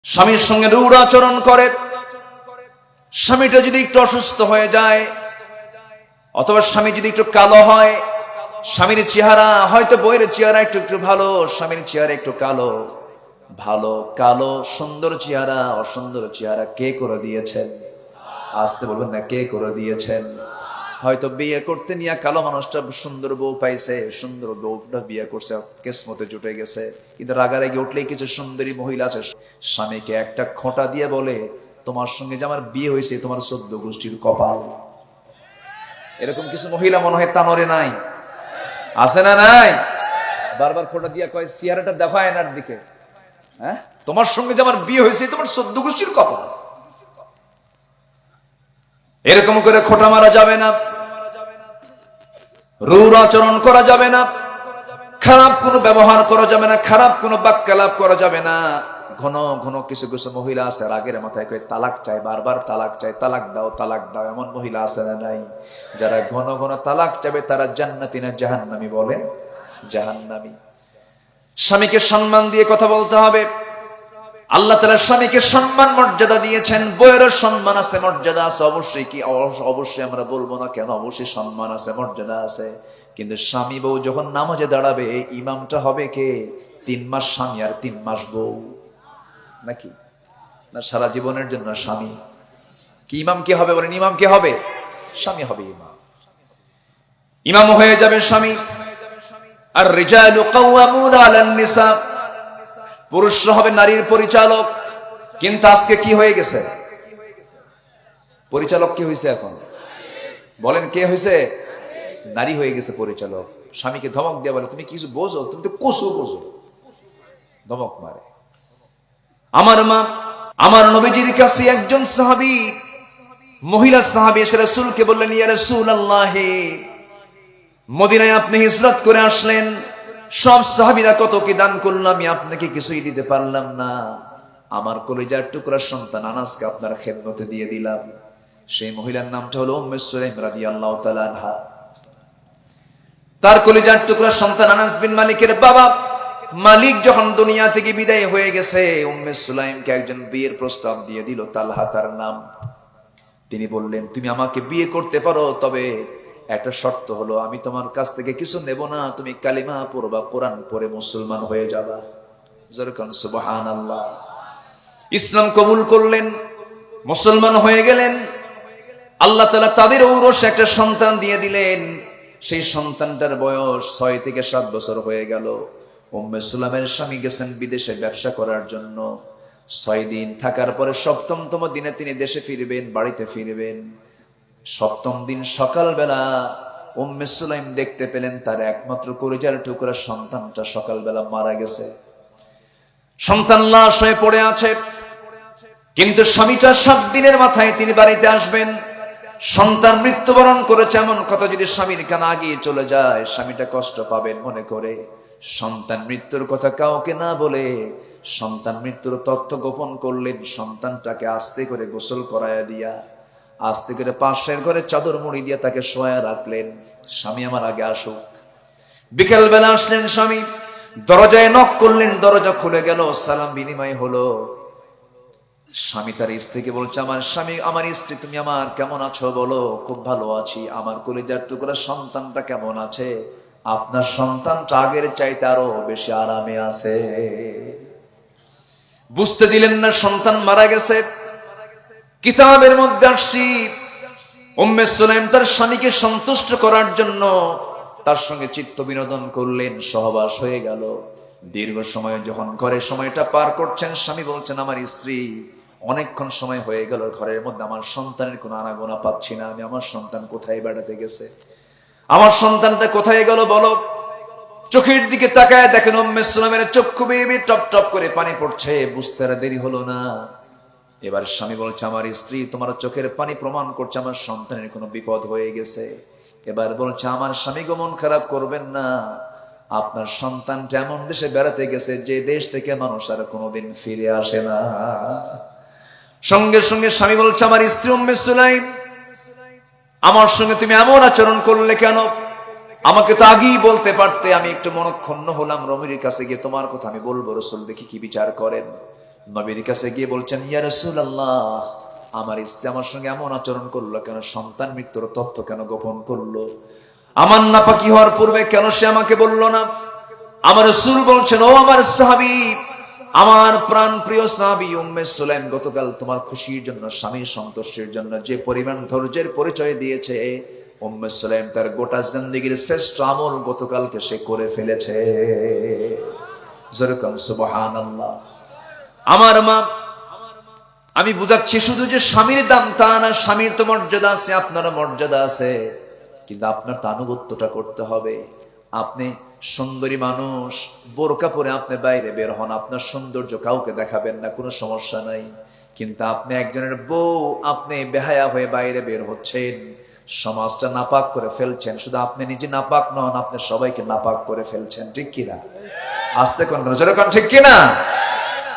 স্বামীর সঙ্গে রূঢ় আচরণ করে, স্বামীটা যদি একটু অসুস্থ হয়ে যায় অথবা স্বামী যদি একটু কালো হয়, স্বামীর চেহারা হয়তো বইয়ের চেহারা একটু একটু ভালো, স্বামীর চেহারা একটু কালো, ভালো কালো সুন্দর চেহারা অসুন্দর চেহারা কে করে দিয়েছেন? আসতে বলবেন না, কে করে দিয়েছেন? হয়তো বিয়ে করতে নিয়ে কালো মানুষটা সুন্দর বউ পাইছে, সুন্দর বউটা বিয়ে করছে, কিসমতে জুটে গেছে, কিন্তু রাগারাগি উঠলেই কিছু সুন্দরী মহিলা আছে স্বামীকে একটা খোঁটা দিয়ে বলে, তোমার সঙ্গে যে আমার বিয়ে হয়েছে তোমার 14 গোষ্ঠীর কপাল। এরকম কিছু মহিলা মনে হয় তানরে নাই, আছে না নাই? বারবার খোঁটা দিয়ে কয়, চেহারাটা দেখো আয়নার দিকে, হ্যাঁ তোমার সঙ্গে যে আমার বিয়ে হয়েছে তোমার 14 গোষ্ঠীর কপাল। এরকম করে খোঁটা মারা যাবে না, রূঢ় আচরণ করা যাবে না, খারাপ কোনো ব্যবহার করা যাবে না, খারাপ কোনো বাক্যালাপ করা যাবে না। ঘন ঘন কিছু কিছু মহিলা আছে রাগের মাথায় কয় তালাক চাই, বারবার তালাক চাই, তালাক দাও তালাক দাও। এমন মহিলা আছে না নাই? যারা ঘন ঘন তালাক চাবে তারা জান্নাতি না জাহান্নামী? বলেন জাহান্নামী। স্বামীকে সম্মান দিয়ে কথা বলতে হবে। আল্লাহ তাআলা স্বামীকে সম্মান মর্যাদা দিয়েছেন, বউয়েরও সম্মান আছে মর্যাদা আছে। অবশ্যই কি অবশ্যই আমরা বলবো না কেন, অবশ্যই সম্মান আছে মর্যাদা আছে। কিন্তু স্বামী বউ যখন নামাজে দাঁড়াবে ইমামটা হবে কে? 3 মাস স্বামী আর 3 মাস বউ, নাকি? না সারা জীবনের জন্য স্বামী? কি ইমাম কে হবে বলেন? ইমাম কে হবে? স্বামী হবে ইমাম। ইমাম হয়ে যাবে স্বামী। আর রিজালু কাওয়ামুনা আলান নিসা, পুরুষরা হবে নারীর পরিচালক। কিন্তু আজকে কি হয়ে গেছে? পরিচালক কি হয়েছে এখন? বলেন কে হয়েছে? নারী হয়ে গেছে পরিচালক। স্বামীকে ধমক দিয়ে বলে, তুমি কিছু বোঝো? তুমি তো কসু বোঝো, ধমক মারে। আমার মা, আমার নবীজির কাছে একজন সাহাবী, মহিলা সাহাবী এসে রাসূলকে বললেন, ইয়া রাসূলুল্লাহ, মদিনায় আপনি হিজরত করে আসলেন, সব সাহাবীরা কত কি দান করলাম, আমি আপনাকে কিছুই দিতে পারলাম না। আমার কলিজার টুকরা সন্তান আনাসকে আপনার খেদমতে দিয়ে দিলাম। সেই মহিলার নামটা হলো উম্মে সুলাইম রাদিয়াল্লাহু তাআলা আনহা। তার কলিজার টুকরা সন্তান আনাস বিন মালিকের বাবা মালিক যখন দুনিয়া থেকে বিদায় হয়ে গেছে, উম্মে সুলাইমকে একজন বিয়ের প্রস্তাব দিয়ে দিল, তালহা তার নাম। তিনি বললেন, তুমি আমাকে বিয়ে করতে পারো, তবে একটা শর্ত হলো আমি তোমার কাছ থেকে কিছু নেব না, তুমি কালিমা পড়বা, কোরআন পড়ে মুসলমান হয়ে যাবা। যেরকম সুবহানাল্লাহ। ইসলাম কবুল করলেন, মুসলমান হয়ে গেলেন। আল্লাহ তাআলা তাদের ঔরসে একটা সন্তান দিয়ে দিলেন। সেই সন্তানটার বয়স 6 থেকে 7 বছর হয়ে গেল। উম্মে সুলাইমের স্বামী গেছেন বিদেশে ব্যবসা করার জন্য। 6 দিন থাকার পরে 7তম দিনে তিনি দেশে ফিরবেন, বাড়িতে ফিরবেন। 7ম দিন সকালবেলা উম্মে সুলাইম দেখতে পেলেন তার একমাত্র কলিজার টুকরা সন্তানটা সকালবেলা মারা গেছে। সন্তান লাশ হয়ে পড়ে আছে। কিন্তু স্বামীটা 7 দিনের মাথায় তিনি বাড়িতে আসবেন। সন্তান মৃত্যুবরণ করেছে এমন কথা যদি স্বামীর কানে আগিয়ে চলে যায়, স্বামীটা কষ্ট পাবেন মনে করে সন্তান মৃত্যুর কথা কাউকে না বলে সন্তান মৃত্যুর তথ্য গোপন করলেন। সন্তানটাকে আস্তে করে গোসল করায়া দিয়া আস্তে করে পাশের ঘরে চাদর মুড়ি দিয়ে তাকে শোয়া রাখলেন। স্বামী আমার আগে আসুক। বিকেল বেলা আসলেন স্বামী, দরজায় নক করলেন, দরজা খুলে গেল, সালাম বিনিময় হলো। স্বামী তার স্ত্রীকে বলছে, আমার স্বামী, আমার স্ত্রী, তুমি আমার কেমন আছো বলো? খুব ভালো আছি। আমার কলিজার টুকরা সন্তানটা কেমন আছে? আপনার সন্তানটা আগের চাইতে আরো বেশি আরামে আছে। বুঝতে দিলেন না সন্তান মারা গেছে। কিতাবের মধ্যে আসছি, উম্মে সুলাইম তার স্বামীকে সন্তুষ্ট করার জন্য তার সঙ্গে চিত্ত বিনোদন করলেন, সহবাস হয়ে গেল। দীর্ঘ সময় যখন ঘরে সময়টা পার করছেন, স্বামী বলছেন, আমার স্ত্রী, অনেকক্ষণ সময় হয়ে গেল, ঘরের মধ্যে আমার সন্তানের কোনো আনাগোনা পাচ্ছি না, আমি আমার সন্তান কোথায় বেড়াতে গেছে, আমার সন্তানটা কোথায় গেল বলো? চোখের দিকে তাকায় দেখেন উম্মে সুলাইমের চক্ষু বেয়ে টপ টপ করে পানি পড়ছে। বুঝতে আর দেরি হলো না। এবার স্বামী বলছে, আমার স্ত্রী, তোমার চোখের পানি প্রমাণ করছে আমার সন্তানের কোনো বিপদ হয়ে গেছে। এবার বলছে, আমার স্বামী গো, মন খারাপ করবেন না, আপনার সন্তানটা এমন দেশে বেড়াতে গেছে যে দেশ থেকে মানুষ আর কোনোদিন ফিরে আসে না। সঙ্গে সঙ্গে স্বামী বলছে, আমার স্ত্রী উম্মে সুলাইম, আমার সঙ্গে তুমি এমন আচরণ করলে কেন? আমাকে তো আগেই বলতে পারতে। আমি একটু মনক্ষুণ্ণ হলাম, রমির কাছে গিয়ে তোমার কথা আমি বলবো, রাসূল দেখি কি বিচার করেন। নবীর কাছে গিয়ে বলছেন, ইয়া রাসূলুল্লাহ, আমার স্ত্রী আমার সঙ্গে এমন আচরণ করলো কেন? সন্তান মৃত্যুর তথ্য কেন গোপন করলো? আমার নাপাকি হওয়ার পূর্বে কেন সে আমাকে বললো না? আমার রাসূল বলছেন, ও আমার সাহাবী, আমার প্রাণ প্রিয় সাহাবী উম্মে সুলাইম গতকাল তোমার খুশির জন্য, স্বামীর সন্তুষ্টির জন্য যে পরিমাণ ধৈর্যের পরিচয় দিয়েছে, উম্মে সুলাইম তার গোটা জিন্দেগীর শ্রেষ্ঠ আমল গতকালকে সে করে ফেলেছে। যেরকম সুবহানাল্লাহ। আমার মা, আমি বুঝাচ্ছি শুধু যে স্বামীর দাম তা না, স্বামীর তো মর্যাদা আছে, আপনারও মর্যাদা আছে, কিন্তু আপনার তো আনুগত্যটা করতে হবে। আপনি সুন্দরী মানুষ, বোরকা পরে আপনি বাইরে বের হন, আপনার সৌন্দর্য কাউকে দেখাবেন না, কোনো সমস্যা নাই। কিন্তু আপনি একজনের বউ, আপনি বেহায়া হয়ে বাইরে বের হচ্ছেন, সমাজটা নাপাক করে ফেলছেন। শুধু আপনি নিজে নাপাক নন, আপনি সবাইকে নাপাক করে ফেলছেন। ঠিক কিনা? আস্তে কোন জোরে কোন ঠিক কিনা?